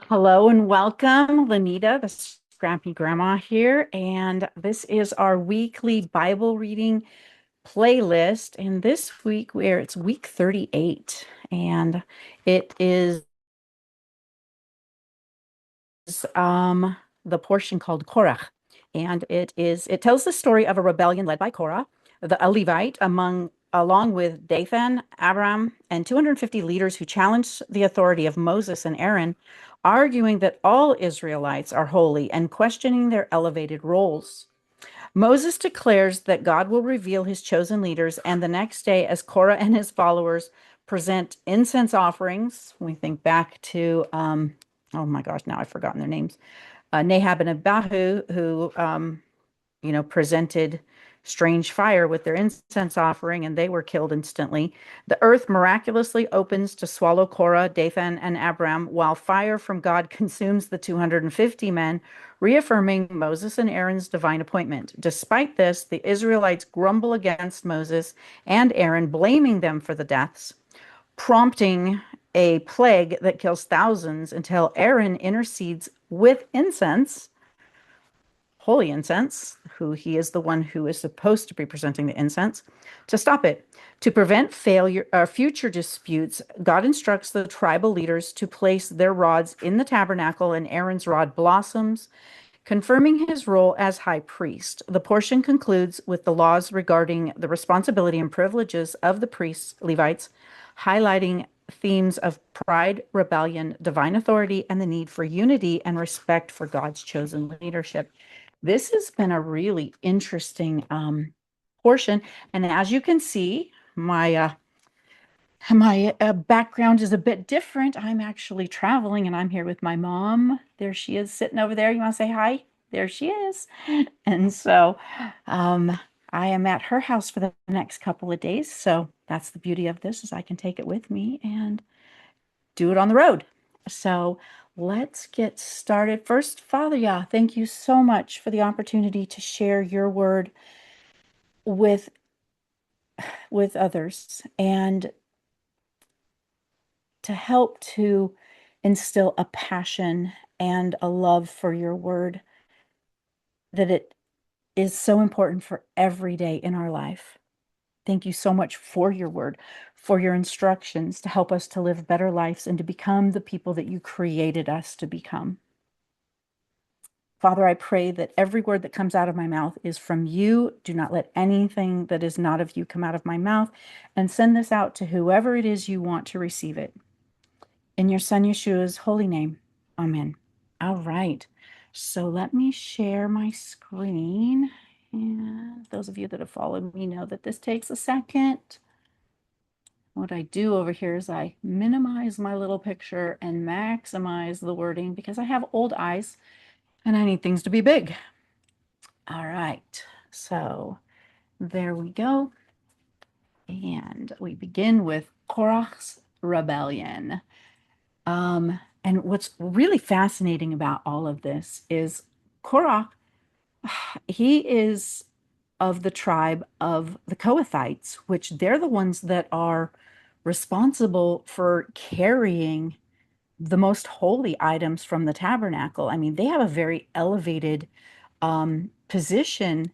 Hello and welcome, Lanita, the Scrappy Grandma here, and this is our weekly Bible reading playlist. And this week, where it's week 38, and it is um the portion called Korach, and it tells the story of a rebellion led by Korah, a Levite, along with Dathan, Abiram, and 250 leaders who challenged the authority of Moses and Aaron, arguing that all Israelites are holy and questioning their elevated roles. Moses declares that God will reveal his chosen leaders, and the next day, as Korah and his followers present incense offerings, we think back to, oh my gosh, now I've forgotten their names, Nahab and Abihu, who presented strange fire with their incense offering, and they were killed instantly. The earth miraculously opens to swallow Korah, Dathan, and Abiram, while fire from God consumes the 250 men, reaffirming Moses and Aaron's divine appointment. Despite this, the Israelites grumble against Moses and Aaron, blaming them for the deaths, prompting a plague that kills thousands until Aaron intercedes with incense, holy incense, who he is the one who is supposed to be presenting the incense, to stop it. To prevent failure or future disputes, God instructs the tribal leaders to place their rods in the tabernacle, and Aaron's rod blossoms, confirming his role as high priest. The portion concludes with the laws regarding the responsibility and privileges of the priests, Levites, highlighting themes of pride, rebellion, divine authority, and the need for unity and respect for God's chosen leadership. This has been a really interesting portion. And as you can see, my background is a bit different. I'm actually traveling and I'm here with my mom. There she is sitting over there. You want to say hi? There she is. And so um, I am at her house for the next couple of days. So that's the beauty of this is I can take it with me and do it on the road. So let's get started. First, Father Yah, thank you so much for the opportunity to share your word with others and to help to instill a passion and a love for your word that it is so important for every day in our life. Thank you so much for your word, for your instructions to help us to live better lives and to become the people that you created us to become. Father, I pray that every word that comes out of my mouth is from you. Do not let anything that is not of you come out of my mouth, and send this out to whoever it is you want to receive it. In your son Yeshua's holy name, amen. All right. So let me share my screen. And those of you that have followed me know that this takes a second. What I do over here is I minimize my little picture and maximize the wording because I have old eyes and I need things to be big. All right. So there we go. And we begin with Korach's rebellion. And what's really fascinating about all of this is Korach, he is of the tribe of the Kohathites, which they're the ones that are responsible for carrying the most holy items from the tabernacle. I mean, they have a very elevated position,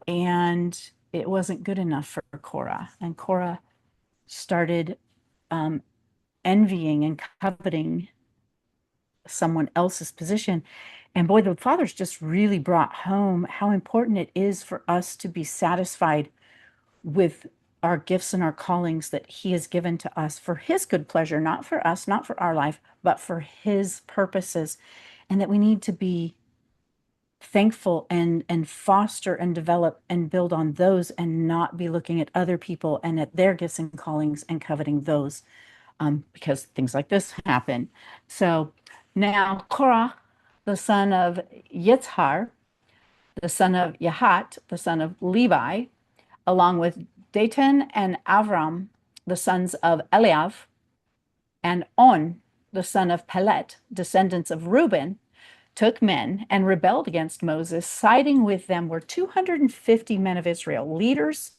and it wasn't good enough for Korah. And Korah started um, envying and coveting someone else's position. And boy, the fathers just really brought home how important it is for us to be satisfied with our gifts and our callings that he has given to us for his good pleasure, not for us, not for our life, but for his purposes. And that we need to be thankful and foster and develop and build on those and not be looking at other people and at their gifts and callings and coveting those because things like this happen. So now Korah, the son of Yitzhar, the son of Yahat, the son of Levi, along with Dathan and Avram, the sons of Eliav, and On, the son of Pelet, descendants of Reuben, took men and rebelled against Moses. Siding with them were 250 men of Israel, leaders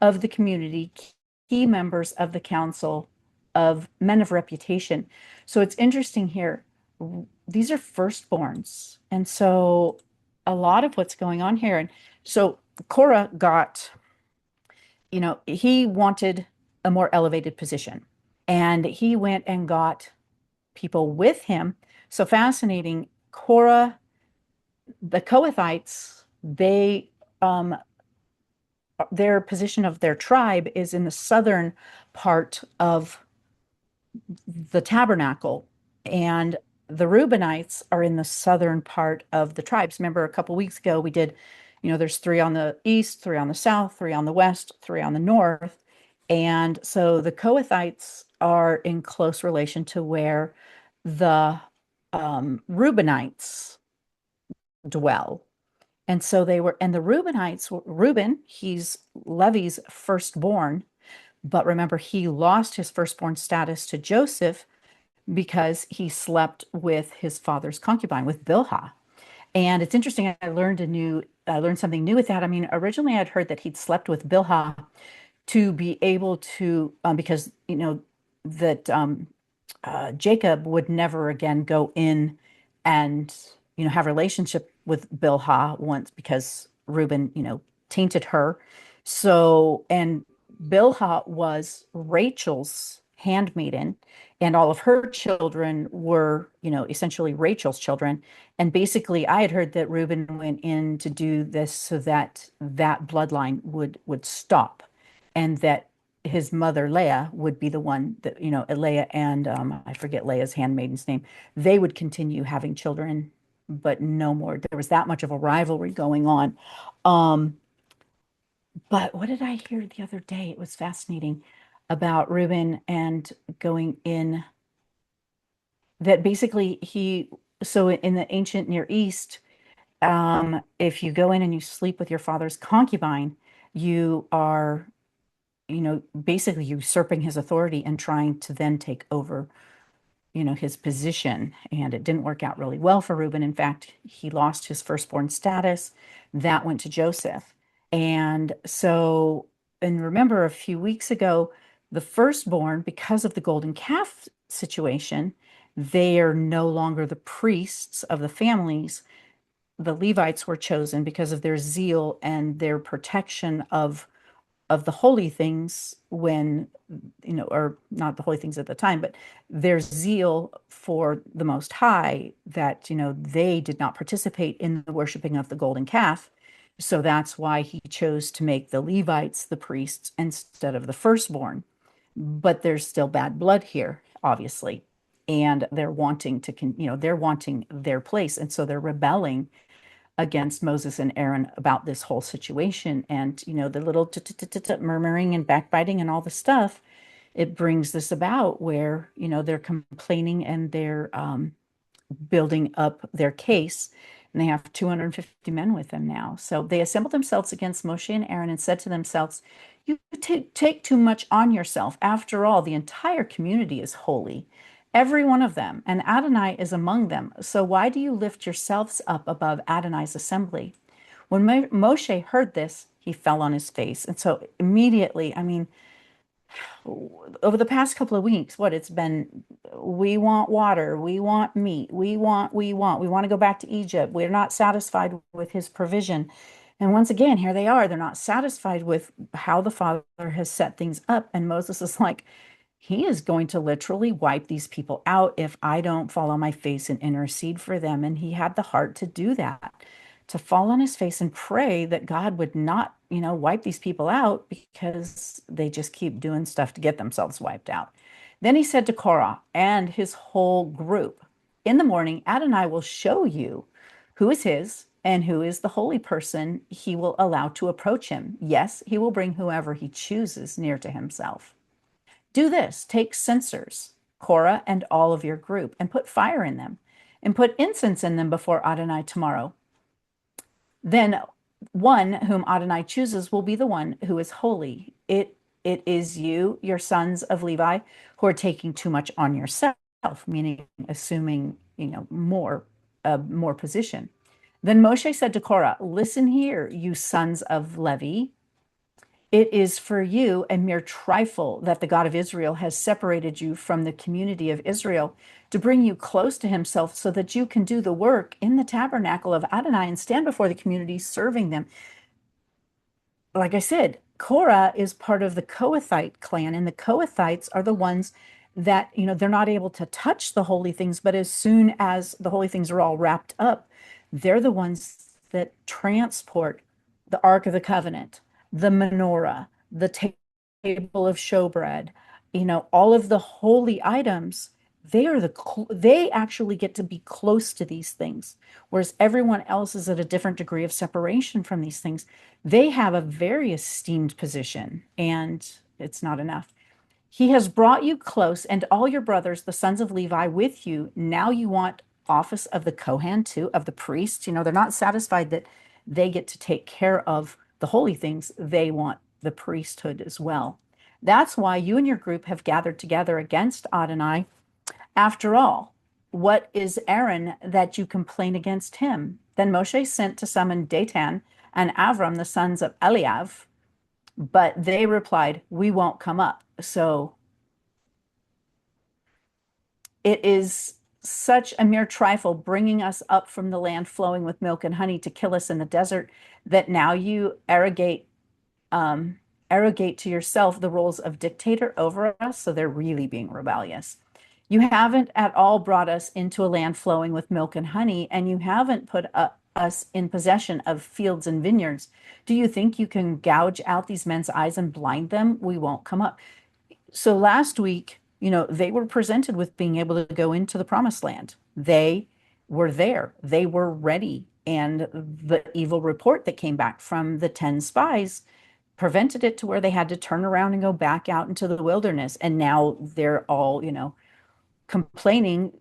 of the community, key members of the council of men of reputation. So it's interesting here. these are firstborns. And so a lot of what's going on here. And so Korah got, he wanted a more elevated position. And he went and got people with him. So fascinating. Korah, the Kohathites, um, their position of their tribe is in the southern part of the tabernacle, and the Reubenites are in the southern part of the tribes. Remember, a couple weeks ago we did, there's three on the east, three on the south, three on the west, three on the north. And so the Kohathites are in close relation to where the Reubenites dwell. And so they were, and the Reubenites, Reuben, he's Levi's firstborn, but remember, he lost his firstborn status to Joseph because he slept with his father's concubine, with Bilhah. And it's interesting, I learned something new with that. I mean, originally I'd heard that he'd slept with Bilhah to be able to, because, that Jacob would never again go in and, have a relationship with Bilhah once because Reuben, tainted her. So, and Bilhah was Rachel's handmaiden, and all of her children were, essentially Rachel's children. And basically, I had heard that Reuben went in to do this so that that bloodline would stop, and that his mother Leah would be the one that, Leah and I forget Leah's handmaiden's name. They would continue having children, but no more. There was that much of a rivalry going on. Um, but what did I hear the other day? It was fascinating about Reuben and going in, that basically so in the ancient Near East, if you go in and you sleep with your father's concubine, you are, basically usurping his authority and trying to then take over, his position. And it didn't work out really well for Reuben. In fact, he lost his firstborn status. That went to Joseph. And so, and remember a few weeks ago, the firstborn, because of the golden calf situation, they are no longer the priests of the families. The Levites were chosen because of their zeal and their protection of the holy things when, or not the holy things at the time, but their zeal for the Most High, that, they did not participate in the worshiping of the golden calf. So that's why he chose to make the Levites the priests instead of the firstborn. But there's still bad blood here, obviously. And they're wanting to, they're wanting their place. And so they're rebelling against Moses and Aaron about this whole situation. And, the little murmuring and backbiting and all the stuff, it brings this about where, they're complaining and they're building up their case. And they have 250 men with them now. So they assembled themselves against Moshe and Aaron and said to themselves, "You take too much on yourself. After all, the entire community is holy, every one of them, and Adonai is among them. So why do you lift yourselves up above Adonai's assembly?" When Moshe heard this, he fell on his face. And so immediately, I mean, over the past couple of weeks, what it's been, we want water, we want meat, we want to go back to Egypt. We're not satisfied with his provision. And once again, here they are. They're not satisfied with how the Father has set things up. And Moses is like, he is going to literally wipe these people out if I don't fall on my face and intercede for them. And he had the heart to do that, to fall on his face and pray that God would not, wipe these people out because they just keep doing stuff to get themselves wiped out. Then he said to Korah and his whole group, "In the morning, Adonai will show you who is his and who is the holy person he will allow to approach him. Yes, he will bring whoever he chooses near to himself. Do this, take censers, Korah and all of your group, and put fire in them, and put incense in them before Adonai tomorrow. Then one whom Adonai chooses will be the one who is holy. It is you, your sons of Levi, who are taking too much on yourself," meaning assuming, more position. Then Moshe said to Korah, "Listen here, you sons of Levi. It is for you a mere trifle that the God of Israel has separated you from the community of Israel to bring you close to himself so that you can do the work in the tabernacle of Adonai and stand before the community serving them. Like I said, Korah is part of the Kohathite clan, and the Kohathites are the ones that, they're not able to touch the holy things, but as soon as the holy things are all wrapped up, they're the ones that transport the Ark of the Covenant, the menorah, the table of showbread, all of the holy items. They actually get to be close to these things, whereas everyone else is at a different degree of separation from these things. They have a very esteemed position, and it's not enough. He has brought you close, and all your brothers, the sons of Levi, with you. Now you want office of the Kohan too, of the priest. They're not satisfied that they get to take care of the holy things. They want the priesthood as well. That's why you and your group have gathered together against Adonai. After all, what is Aaron that you complain against him? Then Moshe sent to summon Dathan and Abiram, the sons of Eliav, but they replied, "We won't come up." So it is such a mere trifle bringing us up from the land flowing with milk and honey to kill us in the desert that now you arrogate to yourself the roles of dictator over us. So they're really being rebellious. You haven't at all brought us into a land flowing with milk and honey, and you haven't put us in possession of fields and vineyards. Do you think you can gouge out these men's eyes and blind them? We won't come up. So last week, they were presented with being able to go into the promised land. They were there, they were ready. And the evil report that came back from the 10 spies prevented it to where they had to turn around and go back out into the wilderness. And now they're all, complaining,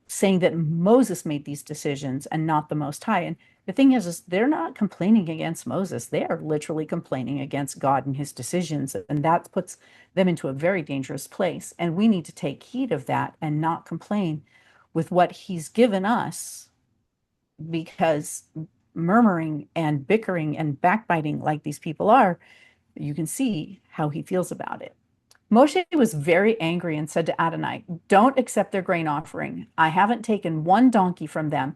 saying that Moses made these decisions and not the Most High. And the thing is they're not complaining against Moses. They are literally complaining against God and his decisions. And that puts them into a very dangerous place. And we need to take heed of that and not complain with what he's given us, because murmuring and bickering and backbiting like these people are, you can see how he feels about it. Moshe was very angry and said to Adonai, "Don't accept their grain offering. I haven't taken one donkey from them.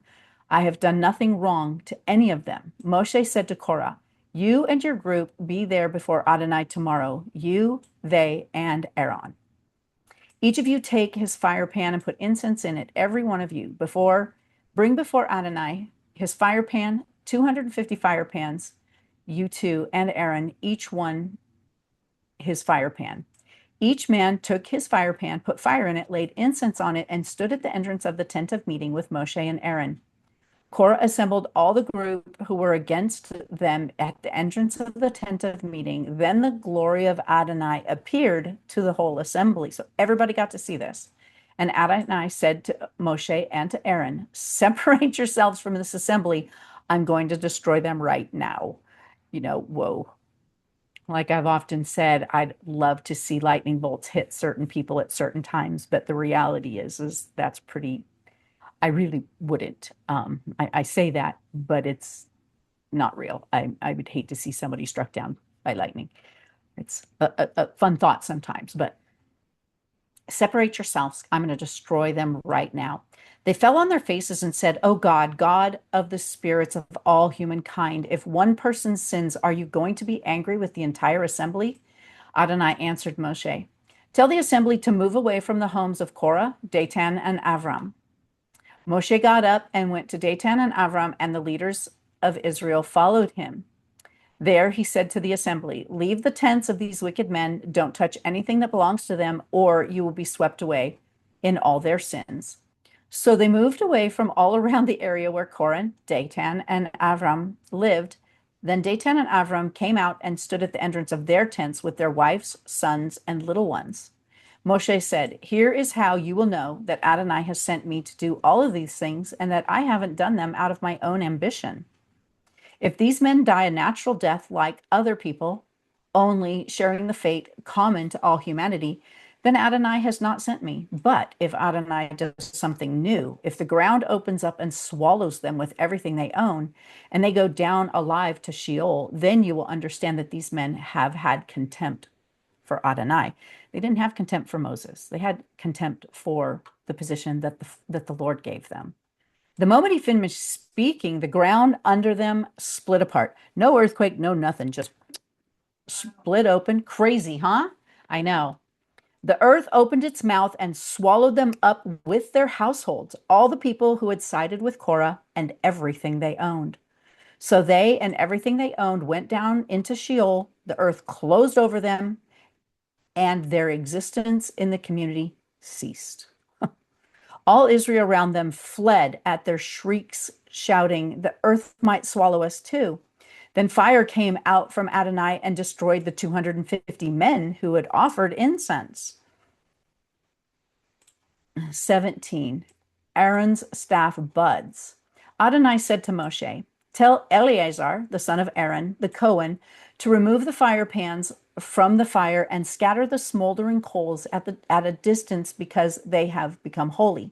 I have done nothing wrong to any of them." Moshe said to Korah, "You and your group be there before Adonai tomorrow, you, they, and Aaron. Each of you take his fire pan and put incense in it, every one of you. Bring before Adonai his fire pan, 250 fire pans, you two and Aaron, each one his fire pan." Each man took his fire pan, put fire in it, laid incense on it, and stood at the entrance of the tent of meeting with Moshe and Aaron. Korah assembled all the group who were against them at the entrance of the tent of meeting. Then the glory of Adonai appeared to the whole assembly. So everybody got to see this. And Adonai said to Moshe and to Aaron, "Separate yourselves from this assembly. I'm going to destroy them right now." Whoa. Like I've often said, I'd love to see lightning bolts hit certain people at certain times, but the reality is that's pretty, I really wouldn't. I say that, but it's not real. I would hate to see somebody struck down by lightning. It's a fun thought sometimes, but separate yourselves. I'm going to destroy them right now. They fell on their faces and said, "Oh God, God of the spirits of all humankind, if one person sins, are you going to be angry with the entire assembly?" Adonai answered Moshe, "Tell the assembly to move away from the homes of Korah, Dathan, and Abiram." Moshe got up and went to Dathan and Abiram, and the leaders of Israel followed him. There he said to the assembly, "Leave the tents of these wicked men. Don't touch anything that belongs to them, or you will be swept away in all their sins." So they moved away from all around the area where Korah, Dathan, and Abiram lived. Then Dathan and Abiram came out and stood at the entrance of their tents with their wives, sons, and little ones. Moshe said, "Here is how you will know that Adonai has sent me to do all of these things, and that I haven't done them out of my own ambition. If these men die a natural death like other people, only sharing the fate common to all humanity, then Adonai has not sent me. But if Adonai does something new, if the ground opens up and swallows them with everything they own, and they go down alive to Sheol, then you will understand that these men have had contempt for Adonai. They didn't have contempt for Moses. They had contempt for the position that the Lord gave them. The moment he finished speaking, the ground under them split apart. No earthquake, no nothing, just split open. Crazy, huh? I know. The earth opened its mouth and swallowed them up with their households, all the people who had sided with Korah and everything they owned. So they and everything they owned went down into Sheol. The earth closed over them, and their existence in the community ceased. All Israel around them fled at their shrieks, shouting, "The earth might swallow us too." Then fire came out from Adonai and destroyed the 250 men who had offered incense. 17. Aaron's staff buds. Adonai said to Moshe, "Tell Eleazar, the son of Aaron, the Cohen, to remove the fire pans from the fire and scatter the smoldering coals at a distance because they have become holy.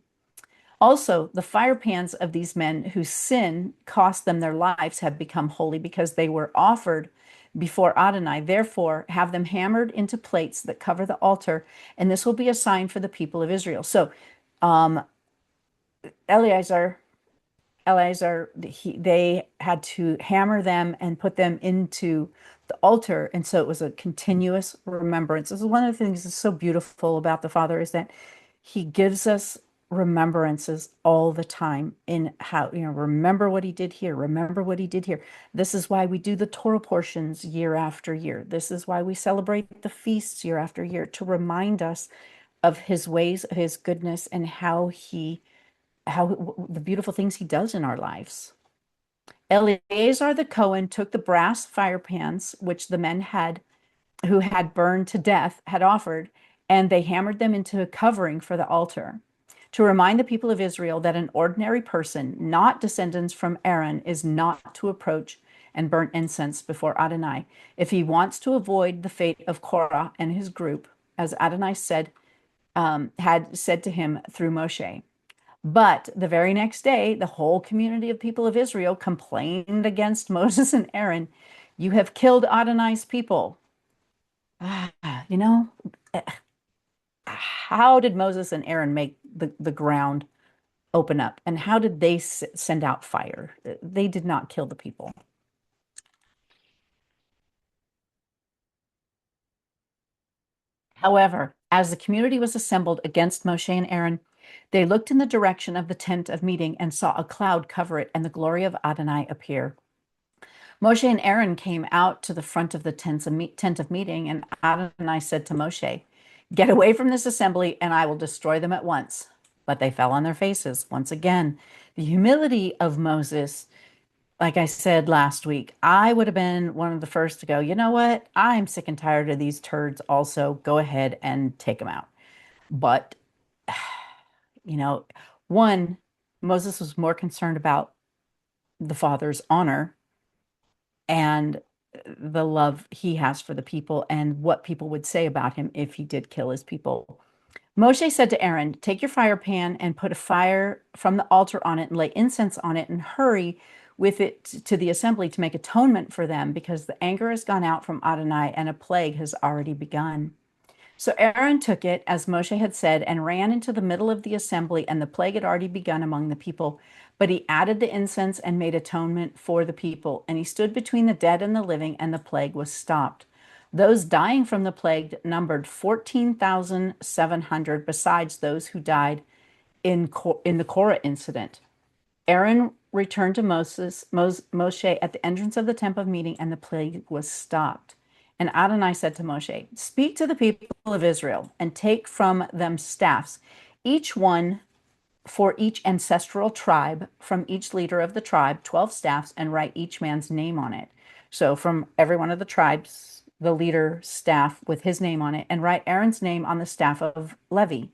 Also, the fire pans of these men whose sin cost them their lives have become holy because they were offered before Adonai. Therefore, have them hammered into plates that cover the altar, and this will be a sign for the people of Israel." So, um, Eleazar, they had to hammer them and put them into the altar, and so it was a continuous remembrance. This is one of the things that's so beautiful about the Father is that He gives us remembrances all the time in how, remember what He did here, remember what He did here. This is why we do the Torah portions year after year. This is why we celebrate the feasts year after year, to remind us of His ways, of His goodness, and how the beautiful things He does in our lives. Eleazar the Cohen took the brass fire pans which the men who had burned to death had offered, and they hammered them into a covering for the altar to remind the people of Israel that an ordinary person, not descendants from Aaron, is not to approach and burn incense before Adonai if he wants to avoid the fate of Korah and his group, as Adonai had said to him through Moshe. But the very next day, the whole community of people of Israel complained against Moses and Aaron. "You have killed Adonai's people." You know, how did Moses and Aaron make the ground open up? And how did they send out fire? They did not kill the people. However, as the community was assembled against Moshe and Aaron, they looked in the direction of the tent of meeting and saw a cloud cover it and the glory of Adonai appear. Moshe and Aaron came out to the front of the tent of meeting, and Adonai said to Moshe, "Get away from this assembly, and I will destroy them at once." But they fell on their faces. Once again, the humility of Moses, like I said last week, I would have been one of the first to go, "You know what? I'm sick and tired of these turds also. Go ahead and take them out." But, you know, one, Moses was more concerned about the Father's honor and the love he has for the people and what people would say about him if he did kill his people. Moshe said to Aaron, "Take your fire pan and put a fire from the altar on it and lay incense on it and hurry with it to the assembly to make atonement for them because the anger has gone out from Adonai and a plague has already begun." So Aaron took it, as Moshe had said, and ran into the middle of the assembly, and the plague had already begun among the people. But he added the incense and made atonement for the people. And he stood between the dead and the living, and the plague was stopped. Those dying from the plague numbered 14,700, besides those who died in the Korah incident. Aaron returned to Moshe at the entrance of the tent of meeting, and the plague was stopped. And Adonai said to Moshe, "Speak to the people of Israel and take from them staffs, each one for each ancestral tribe, from each leader of the tribe, 12 staffs, and write each man's name on it." So from every one of the tribes, the leader staff with his name on it, and write Aaron's name on the staff of Levi.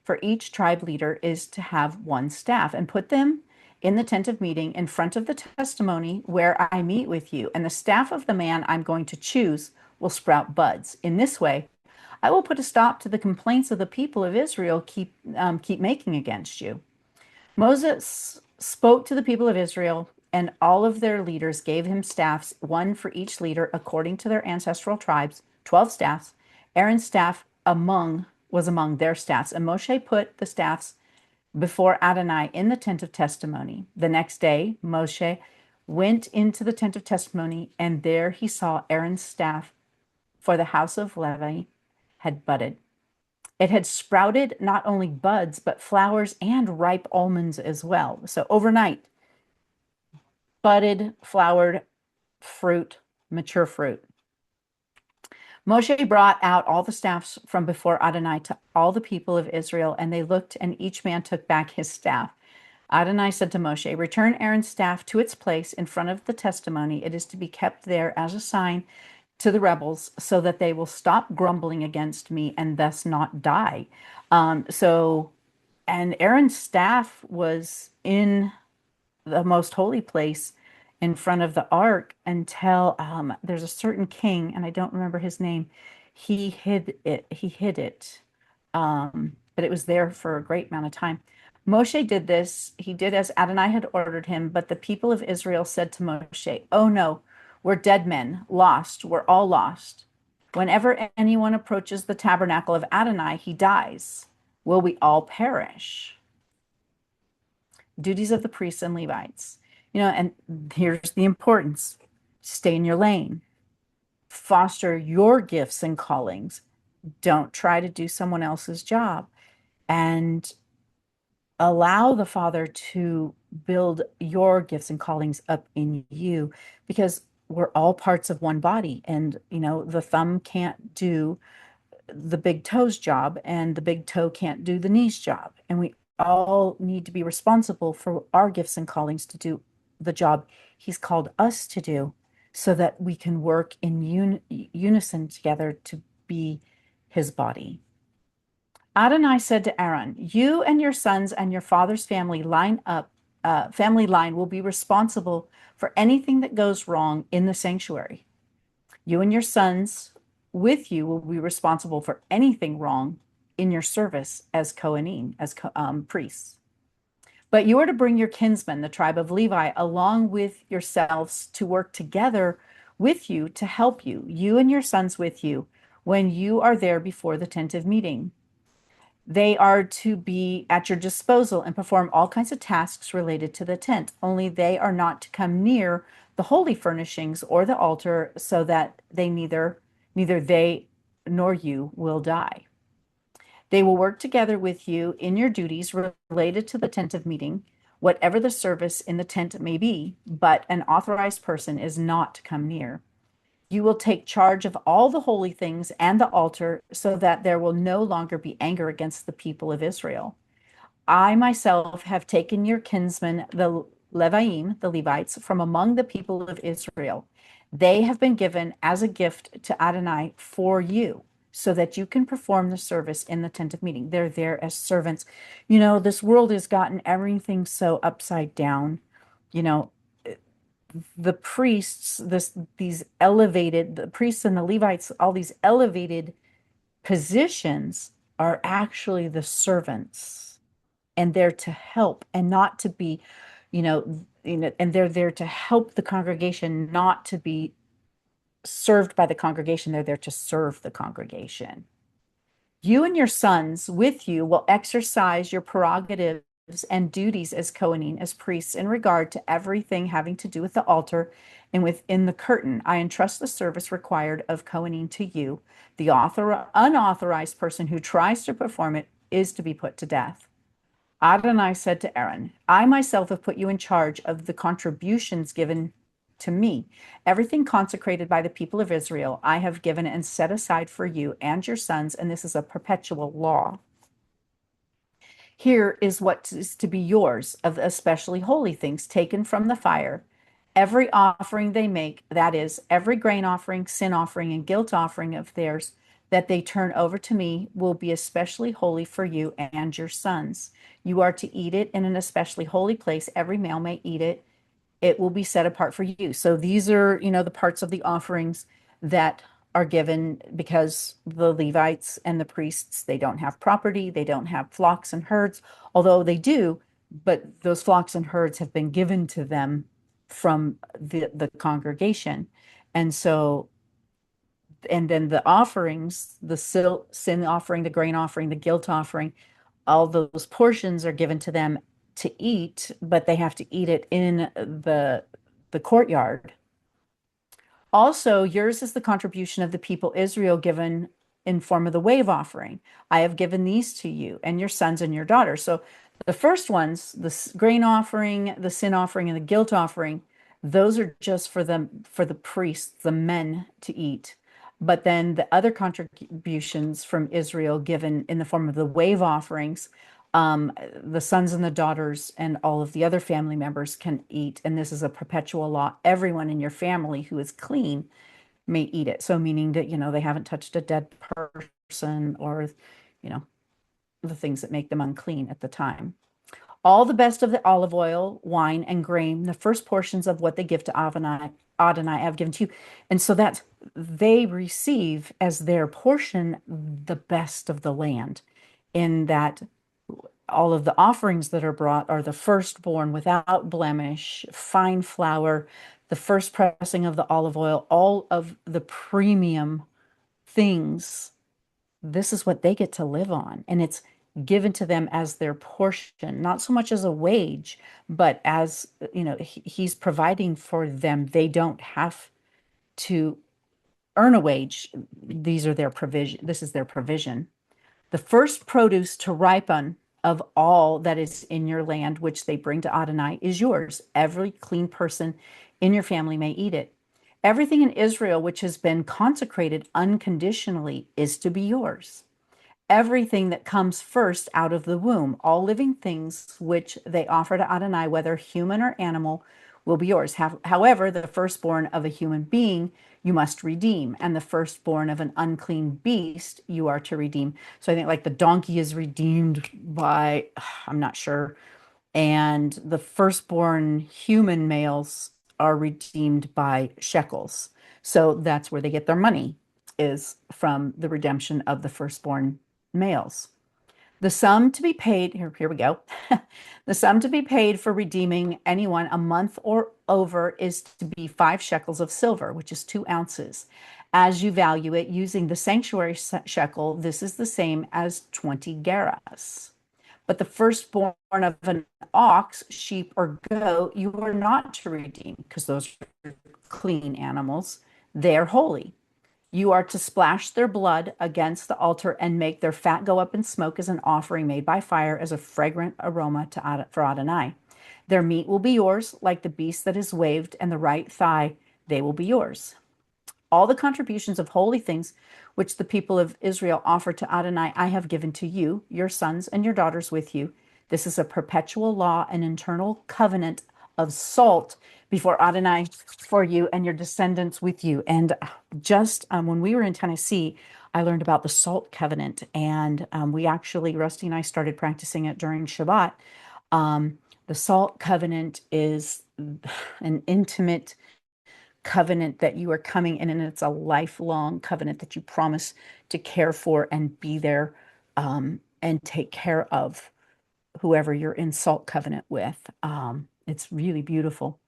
For each tribe leader is to have one staff, and put them in the tent of meeting in front of the testimony where I meet with you. And the staff of the man I'm going to choose will sprout buds. In this way, I will put a stop to the complaints of the people of Israel keep making against you. Moses spoke to the people of Israel, and all of their leaders gave him staffs, one for each leader according to their ancestral tribes, 12 staffs. Aaron's staff was among their staffs, and Moshe put the staffs before Adonai in the tent of testimony. The next day, Moshe went into the tent of testimony, and there he saw Aaron's staff, for the house of Levi had budded. It had sprouted not only buds, but flowers and ripe almonds as well. So overnight, budded, flowered fruit, mature fruit. Moshe brought out all the staffs from before Adonai to all the people of Israel, and they looked, and each man took back his staff. Adonai said to Moshe, return Aaron's staff to its place in front of the testimony. It is to be kept there as a sign to the rebels so that they will stop grumbling against me and thus not die. And Aaron's staff was in the most holy place in front of the ark until there's a certain king, and I don't remember his name. He hid it, but it was there for a great amount of time. Moshe did this. He did as Adonai had ordered him, but the people of Israel said to Moshe, oh no, we're dead men, lost. We're all lost. Whenever anyone approaches the tabernacle of Adonai, he dies. Will we all perish? Duties of the priests and Levites. And here's the importance. Stay in your lane. Foster your gifts and callings. Don't try to do someone else's job. And allow the Father to build your gifts and callings up in you, because we're all parts of one body. And, the thumb can't do the big toe's job, and the big toe can't do the knee's job. And we all need to be responsible for our gifts and callings to do the job he's called us to do, so that we can work in unison together to be his body. Adonai said to Aaron, you and your sons and your father's family line will be responsible for anything that goes wrong in the sanctuary. You and your sons with you will be responsible for anything wrong in your service as Kohanim, as priests. But you are to bring your kinsmen, the tribe of Levi, along with yourselves to work together with you to help you, you and your sons with you, when you are there before the tent of meeting. They are to be at your disposal and perform all kinds of tasks related to the tent, only they are not to come near the holy furnishings or the altar, so that neither they nor you will die. They will work together with you in your duties related to the tent of meeting, whatever the service in the tent may be, but an authorized person is not to come near. You will take charge of all the holy things and the altar, so that there will no longer be anger against the people of Israel. I myself have taken your kinsmen, the Levites, from among the people of Israel. They have been given as a gift to Adonai for you, so that you can perform the service in the tent of meeting. They're there as servants. This world has gotten everything so upside down. The priests, the priests and the Levites, all these elevated positions are actually the servants, and they're to help and not to be, and they're there to help the congregation, not to be served by the congregation. They're there to serve the congregation. You and your sons with you will exercise your prerogatives and duties as Kohanim, as priests, in regard to everything having to do with the altar and within the curtain. I entrust the service required of Kohanim to you. The unauthorized person who tries to perform it is to be put to death. Adonai said to Aaron, I myself have put you in charge of the contributions given to me. Everything consecrated by the people of Israel, I have given and set aside for you and your sons, and this is a perpetual law. Here is what is to be yours of especially holy things taken from the fire. Every offering they make, that is, every grain offering, sin offering, and guilt offering of theirs that they turn over to me, will be especially holy for you and your sons. You are to eat it in an especially holy place. Every male may eat it. It will be set apart for you. So these are, the parts of the offerings that are given because the Levites and the priests, they don't have property, they don't have flocks and herds, although they do, but those flocks and herds have been given to them from the congregation. And so, and then the offerings, the sin offering, the grain offering, the guilt offering, all those portions are given to them to eat, but they have to eat it in the courtyard. Also, yours is the contribution of the people Israel given in form of the wave offering. I have given these to you and your sons and your daughters. So the first ones, the grain offering, the sin offering, and the guilt offering, those are just for the priests, the men to eat. But then the other contributions from Israel given in the form of the wave offerings, the sons and the daughters and all of the other family members can eat. And this is a perpetual law. Everyone in your family who is clean may eat it. So meaning that, they haven't touched a dead person or, you know, the things that make them unclean at the time. All the best of the olive oil, wine, and grain, the first portions of what they give to Adonai, I have given to you. And so that they receive as their portion the best of the land, in that all of the offerings that are brought are the firstborn without blemish, fine flour, the first pressing of the olive oil, all of the premium things. This is what they get to live on. And it's given to them as their portion, not so much as a wage, but as, he's providing for them. They don't have to earn a wage. These are their provision. This is their provision. The first produce to ripen of all that is in your land, which they bring to Adonai, is yours. Every clean person in your family may eat it. Everything in Israel which has been consecrated unconditionally is to be yours. Everything that comes first out of the womb, all living things which they offer to Adonai, whether human or animal, will be yours. However, the firstborn of a human being you must redeem, and the firstborn of an unclean beast you are to redeem. So I think like the donkey is redeemed by, I'm not sure, and the firstborn human males are redeemed by shekels. So that's where they get their money, is from the redemption of the firstborn males. The sum to be paid, here we go. The sum to be paid for redeeming anyone a month or over is to be 5 shekels of silver, which is 2 ounces. As you value it using the sanctuary shekel, this is the same as 20 gerahs. But the firstborn of an ox, sheep, or goat, you are not to redeem, because those are clean animals. They're holy. You are to splash their blood against the altar and make their fat go up in smoke as an offering made by fire, as a fragrant aroma for Adonai. Their meat will be yours, like the beast that is waved, and the right thigh, they will be yours. All the contributions of holy things which the people of Israel offer to Adonai, I have given to you, your sons and your daughters with you. This is a perpetual law, an eternal covenant of salt before Adonai for you and your descendants with you. And just when we were in Tennessee, I learned about the salt covenant. And we actually, Rusty and I started practicing it during Shabbat. The salt covenant is an intimate covenant that you are coming in, and it's a lifelong covenant that you promise to care for and be there, and take care of whoever you're in salt covenant with. It's really beautiful.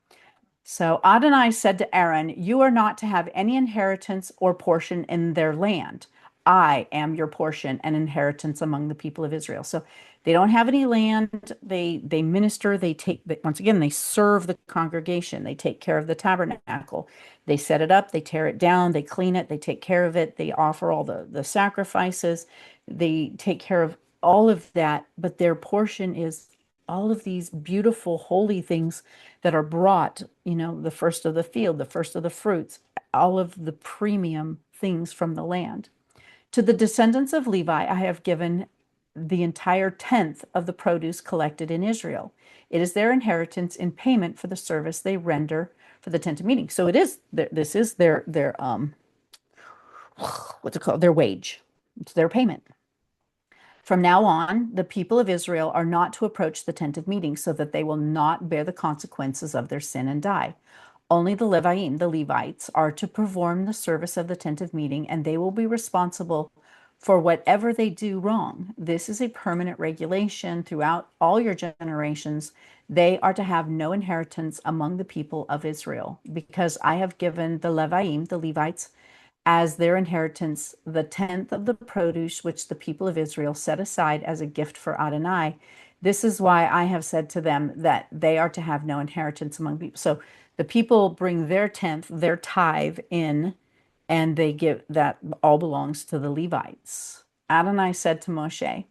So Adonai said to Aaron, you are not to have any inheritance or portion in their land. I am your portion and inheritance among the people of Israel. So they don't have any land. They minister. Once again, they serve the congregation. They take care of the tabernacle. They set it up. They tear it down. They clean it. They take care of it. They offer all the sacrifices. They take care of all of that. But their portion is all of these beautiful, holy things that are brought, the first of the field, the first of the fruits, all of the premium things from the land. To the descendants of Levi, I have given the entire tenth of the produce collected in Israel. It is their inheritance in payment for the service they render for the tent of meeting. So this is their what's it called? Their wage. It's their payment. From now on, the people of Israel are not to approach the tent of meeting, so that they will not bear the consequences of their sin and die. Only the Leviim, the Levites, are to perform the service of the tent of meeting, and they will be responsible for whatever they do wrong. This is a permanent regulation throughout all your generations. They are to have no inheritance among the people of Israel, because I have given the Leviim, the Levites, as their inheritance the tenth of the produce which the people of Israel set aside as a gift for Adonai. This is why I have said to them that they are to have no inheritance among people. So the people bring their tenth, their tithe in, and they give that all belongs to the Levites. Adonai said to Moshe,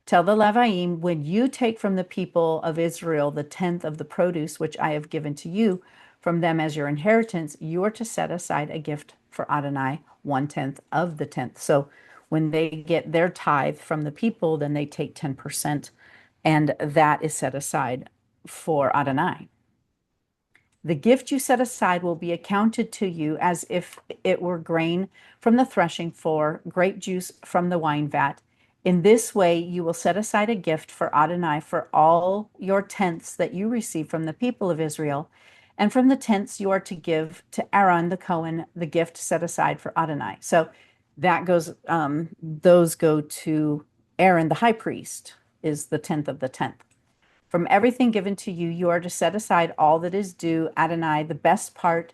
tell the Leviim, when you take from the people of Israel the tenth of the produce which I have given to you from them as your inheritance, you are to set aside a gift for Adonai, 1/10 of the tenth. So when they get their tithe from the people, then they take 10%, and that is set aside for Adonai. The gift you set aside will be accounted to you as if it were grain from the threshing floor, grape juice from the wine vat. In this way, you will set aside a gift for Adonai for all your tenths that you receive from the people of Israel. And from the tenths you are to give to Aaron the Cohen, the gift set aside for Adonai. So that goes, those go to Aaron the high priest, is the tenth of the tenth. From everything given to you, you are to set aside all that is due Adonai, the best part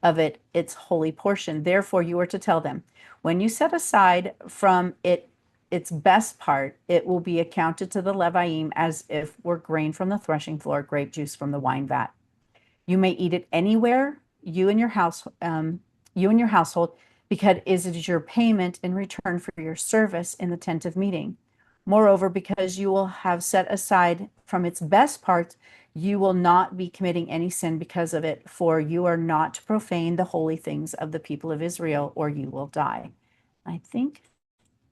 of it, its holy portion. Therefore, you are to tell them, when you set aside from it its best part, it will be accounted to the Leviim as if were grain from the threshing floor, grape juice from the wine vat. You may eat it anywhere, you and your household, because it is your payment in return for your service in the tent of meeting. Moreover, because you will have set aside from its best parts, you will not be committing any sin because of it, for you are not to profane the holy things of the people of Israel, or you will die. I think,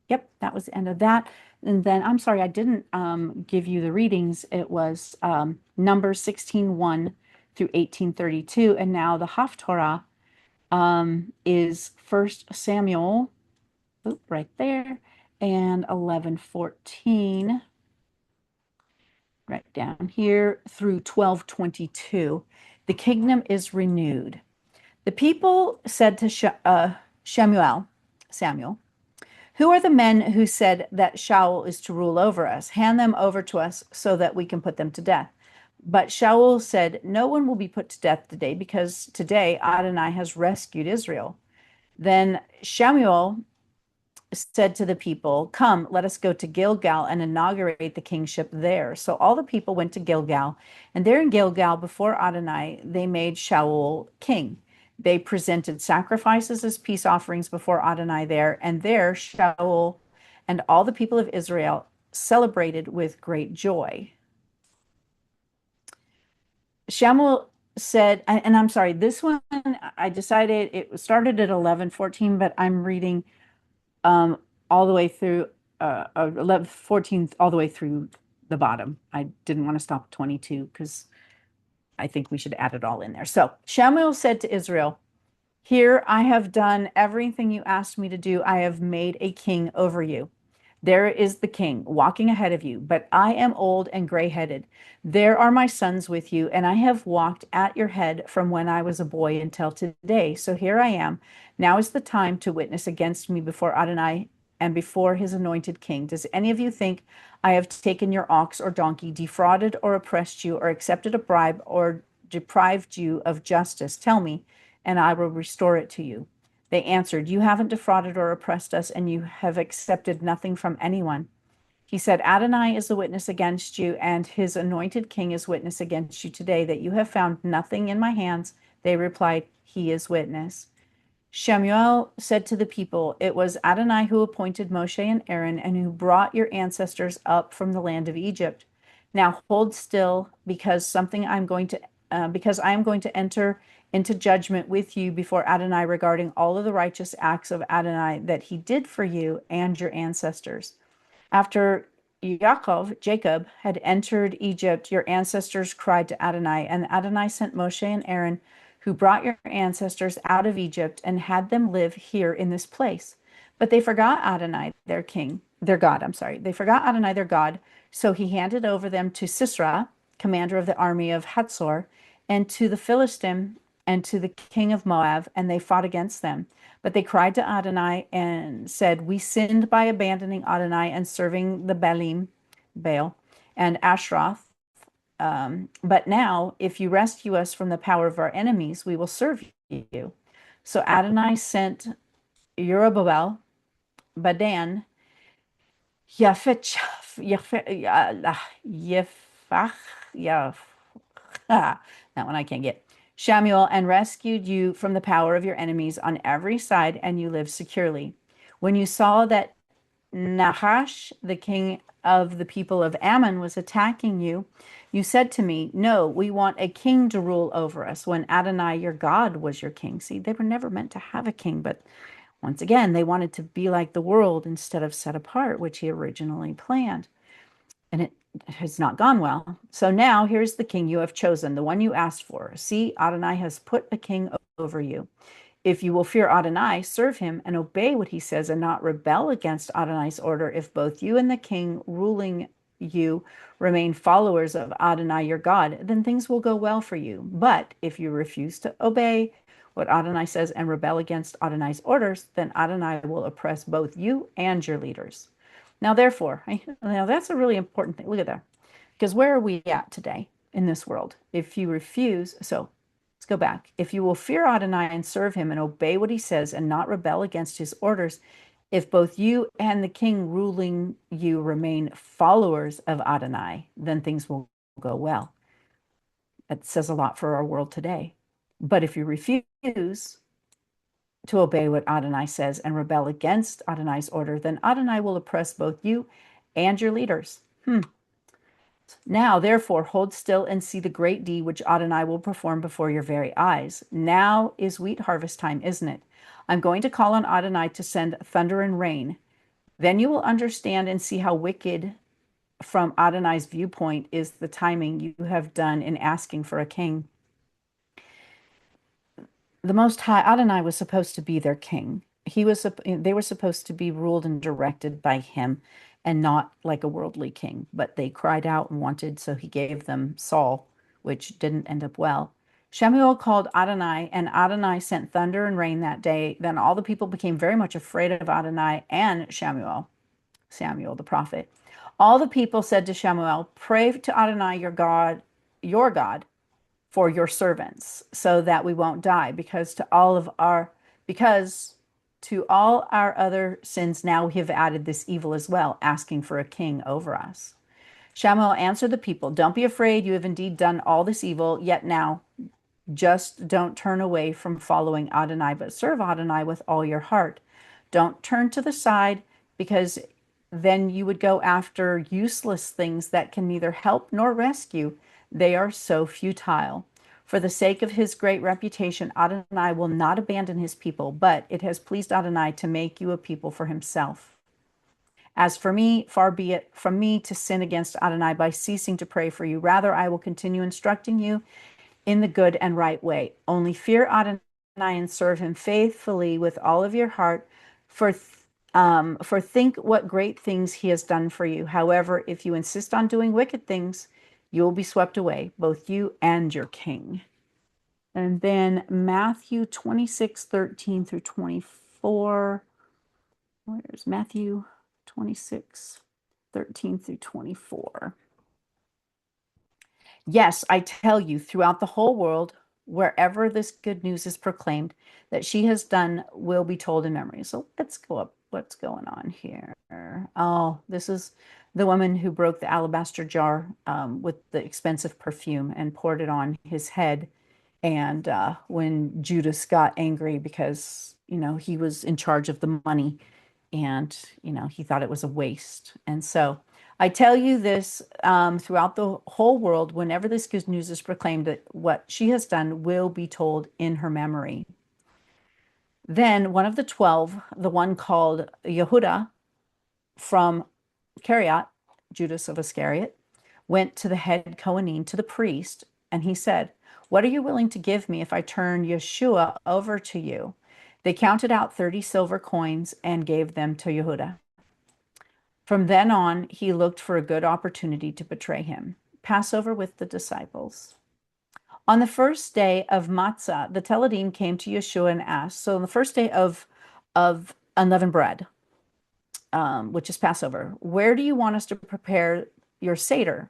yep, that was the end of that. And then, I'm sorry, I didn't give you the readings. It was Numbers 16:1 through 18:32. And now the Haftorah is 1 Samuel, right there, and 11:14, right down here, through 12:22. The kingdom is renewed. The people said to Samuel, who are the men who said that Shaul is to rule over us? Hand them over to us so that we can put them to death. But Shaul said, no one will be put to death today, because today Adonai has rescued Israel. Then Samuel said to the people, come, let us go to Gilgal and inaugurate the kingship there. So all the people went to Gilgal, and there in Gilgal before Adonai, they made Shaul king. They presented sacrifices as peace offerings before Adonai there, and there Shaul and all the people of Israel celebrated with great joy. Shamuel said, and I'm sorry, this one I decided it started at 11:14, but I'm reading all the way through 11:14 all the way through the bottom. I didn't want to stop at 22 because I think we should add it all in there. So Shamuel said to Israel, here I have done everything you asked me to do. I have made a king over you. There is the king walking ahead of you, but I am old and gray-headed. There are my sons with you, and I have walked at your head from when I was a boy until today. So here I am. Now is the time to witness against me before Adonai and before his anointed king. Does any of you think I have taken your ox or donkey, defrauded or oppressed you, or accepted a bribe, or deprived you of justice? Tell me, and I will restore it to you. They answered, you haven't defrauded or oppressed us, and you have accepted nothing from anyone. He said, Adonai is the witness against you, and his anointed king is witness against you today, that you have found nothing in my hands. They replied, he is witness. Shemuel said to the people, it was Adonai who appointed Moshe and Aaron, and who brought your ancestors up from the land of Egypt. Now hold still, because I am going to enter into judgment with you before Adonai regarding all of the righteous acts of Adonai that he did for you and your ancestors. After Jacob had entered Egypt, your ancestors cried to Adonai, and Adonai sent Moshe and Aaron, who brought your ancestors out of Egypt and had them live here in this place. But they forgot Adonai, their God. They forgot Adonai, their God. So he handed over them to Sisera, commander of the army of Hatzor, and to the Philistine, and to the king of Moab, and they fought against them. But they cried to Adonai and said, we sinned by abandoning Adonai and serving the Baal, and Ashtaroth. But now, if you rescue us from the power of our enemies, we will serve you. So Adonai sent Jerubbaal, Badan, Yafich, Yefach, that one I can't get. Shamuel, and rescued you from the power of your enemies on every side, and you lived securely. When you saw that Nahash, the king of the people of Ammon, was attacking you, you said to me, no, we want a king to rule over us, when Adonai, your God, was your king. See, they were never meant to have a king, but once again, they wanted to be like the world instead of set apart, which he originally planned. And it has not gone well. So now here's the king you have chosen, the one you asked for. See, Adonai has put a king over you. If you will fear Adonai, serve him, and obey what he says, and not rebel against Adonai's order, if both you and the king ruling you remain followers of Adonai your God, then things will go well for you. But if you refuse to obey what Adonai says and rebel against Adonai's orders, then Adonai will oppress both you and your leaders. Now, therefore, now that's a really important thing. Look at that. Because where are we at today in this world? If you refuse, so let's go back. If you will fear Adonai and serve him and obey what he says and not rebel against his orders, if both you and the king ruling you remain followers of Adonai, then things will go well. That says a lot for our world today. But if you refuse to obey what Adonai says and rebel against Adonai's order, then Adonai will oppress both you and your leaders. Now, therefore, hold still and see the great deed which Adonai will perform before your very eyes. Now is wheat harvest time, isn't it? I'm going to call on Adonai to send thunder and rain. Then you will understand and see how wicked, from Adonai's viewpoint, is the timing you have done in asking for a king. The Most High, Adonai, was supposed to be their king. They were supposed to be ruled and directed by him, and not like a worldly king. But they cried out and wanted, so he gave them Saul, which didn't end up well. Shemuel called Adonai, and Adonai sent thunder and rain that day. Then all the people became very much afraid of Adonai and Samuel the prophet. All the people said to Shemuel, pray to Adonai your God, for your servants, so that we won't die, because to all our other sins now we have added this evil as well, asking for a king over us. Shamuel answered the people, don't be afraid, you have indeed done all this evil, yet now just don't turn away from following Adonai, but serve Adonai with all your heart. Don't turn to the side, because then you would go after useless things that can neither help nor rescue. They are so futile. For the sake of his great reputation, Adonai will not abandon his people, but it has pleased Adonai to make you a people for himself. As for me, far be it from me to sin against Adonai by ceasing to pray for you. Rather, I will continue instructing you in the good and right way. Only fear Adonai and serve him faithfully with all of your heart, for think what great things he has done for you. However, if you insist on doing wicked things, you will be swept away, both you and your king. And then Matthew 26:13 through 24. Where's Matthew 26:13 through 24? Yes, I tell you, throughout the whole world, wherever this good news is proclaimed, that she has done will be told in memory. So let's go up. What's going on here? Oh, this is the woman who broke the alabaster jar with the expensive perfume and poured it on his head. And when Judas got angry because, he was in charge of the money, and, he thought it was a waste. And so I tell you this, throughout the whole world, whenever this good news is proclaimed, that what she has done will be told in her memory. Then one of the 12, the one called Yehuda from Keriot, Judas of Iscariot, went to the head Kohanim, to the priest, and he said, what are you willing to give me if I turn Yeshua over to you? They counted out 30 silver coins and gave them to Yehuda. From then on, he looked for a good opportunity to betray him. Passover with the disciples. On the first day of matzah, the Teledim came to Yeshua and asked, so on the first day of unleavened bread, which is Passover, where do you want us to prepare your Seder?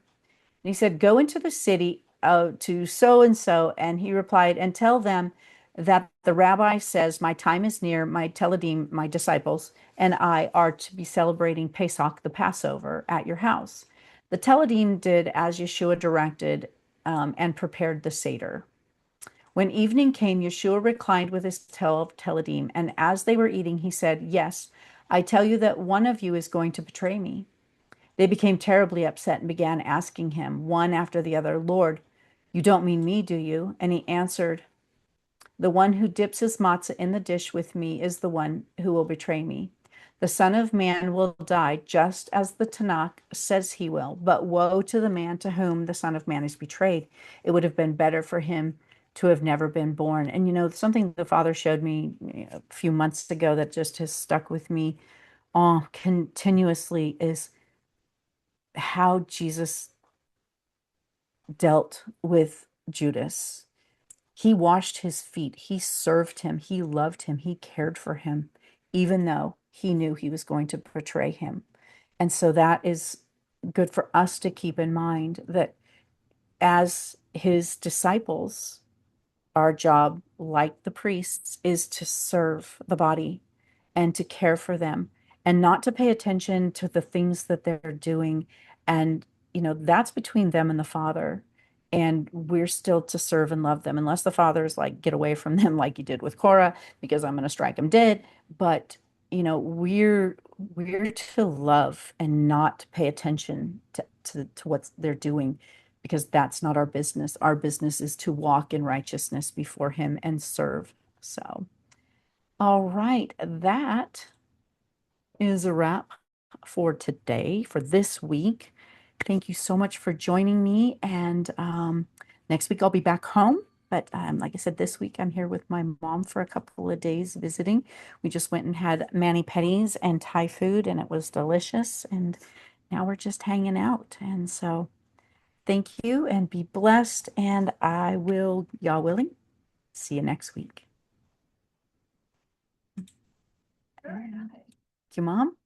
And he said, go into the city to so and so. And he replied, and tell them that the rabbi says, my time is near, my Teledim, my disciples, and I are to be celebrating Pesach, the Passover, at your house. The Teledim did as Yeshua directed and prepared the Seder. When evening came, Yeshua reclined with his 12 Teledim, and as they were eating, he said, yes, I tell you that one of you is going to betray me. They became terribly upset and began asking him, one after the other, Lord, you don't mean me, do you? And he answered, the one who dips his matzah in the dish with me is the one who will betray me. The Son of Man will die just as the Tanakh says he will, but woe to the man to whom the Son of Man is betrayed. It would have been better for him to have never been born. And something the Father showed me a few months ago that just has stuck with me continuously is how Jesus dealt with Judas. He washed his feet. He served him. He loved him. He cared for him, even though he knew he was going to betray him. And so that is good for us to keep in mind that as his disciples, our job, like the priests, is to serve the body and to care for them and not to pay attention to the things that they're doing. And, that's between them and the Father. And we're still to serve and love them, unless the Father's like, get away from them, like he did with Korah, because I'm going to strike him dead. But, we're to love and not pay attention to what they're doing, because that's not our business. Our business is to walk in righteousness before him and serve. So, all right, that is a wrap for today, for this week. Thank you so much for joining me. And next week I'll be back home. But like I said, this week I'm here with my mom for a couple of days visiting. We just went and had mani-pedis and Thai food, and it was delicious. And now we're just hanging out. And so thank you and be blessed. And I will, y'all willing, see you next week. Thank you, Mom.